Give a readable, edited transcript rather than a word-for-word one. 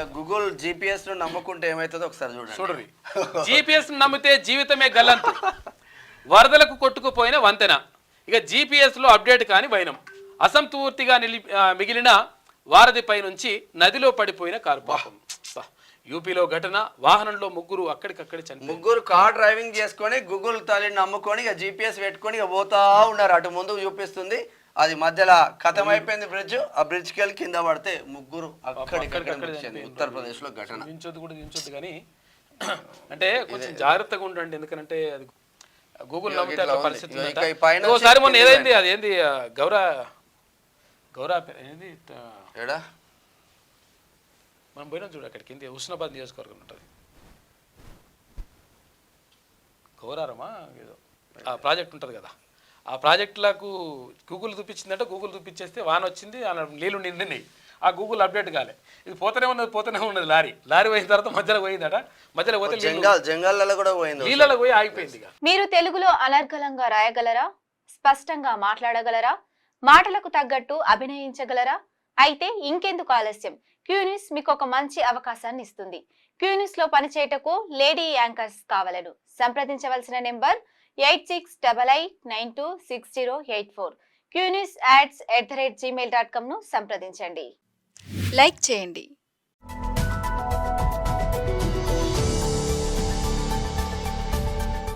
ఇక Google GPS ను నమ్ముకుంటే ఏమైతుందో ఒకసారి చూడండి. GPS నమ్మితే జీవితమే గల్లంతు, వరదలకు కొట్టుకుపోయిన వంతెన. ఇక GPS లో అప్డేట్ కాని వైనం, అసంపూర్తిగా మిగిలిన వారధిపై నుంచి నదిలో పడిపోయిన కారు. పాపం యూపీలో ఘటన, వాహనంలో ముగ్గురు అక్కడికక్కడి చనిపోయారు. ముగ్గురు కార్ డ్రైవింగ్ చేసుకొని గూగుల్ తల్లిని నమ్ముకొని ఇక GPS పెట్టుకొని ఇక పోతా ఉన్నారు. అటు ముందు చూపిస్తుంది, అది మధ్యలో ఖతం అయిపోయింది బ్రిడ్జ్. ఆ బ్రిడ్జ్కి వెళ్ళి కింద పడితే ముగ్గురు అక్కడికక్కడ. ఉత్తరప్రదేశ్ లో ఘటన. దించొద్దు కానీ అంటే కొంచెం జాగ్రత్తగా ఉండండి, ఎందుకంటే అది గూగుల్ నమ్మితే పరిస్థితి. ఒకసారి మొన్న ఏదైంది, అది ఏంది గౌరా ఏంది మనం పోయినా చూడు, అక్కడికి కింద హుస్నాబాద్ నియోజకవర్గం ఉంటుంది, గౌరారమా ఏదో ఆ ప్రాజెక్ట్ ఉంటుంది కదా, ఆ ప్రాజెక్టులకు గూగుల్ చూపించిందంటే గూగుల్ చూపించేస్తే వాన వచ్చింది, నీళ్ళు నిండినాయి. ఆ గూగుల్ అప్డేట్ కాలే, ఇది పోతూనే ఉన్నది లారీ పోయిన తర్వాత మధ్యలో పోయిందట, మధ్యలో పోతే జంగాలలో కూడా పోయింది, నీళ్ళలో పోయి ఆగిపోయింది. మీరు తెలుగులో అనర్గళంగా రాయగలరా? స్పష్టంగా మాట్లాడగలరా? మాటలకు తగ్గట్టు అభినయించగలరా? అయితే ఇంకెందుకు ఆలస్యం, క్యూన్యూస్ మీకు ఒక మంచి అవకాశాన్ని ఇస్తుంది. క్యూన్యూస్ లో పనిచేయటకు లేడీ యాంకర్స్ కావాలను సంప్రదించవలసిన నెంబర్ 8688926084. QNewsAds@gmail.com ను సంప్రదించండి. లైక్ చేయండి.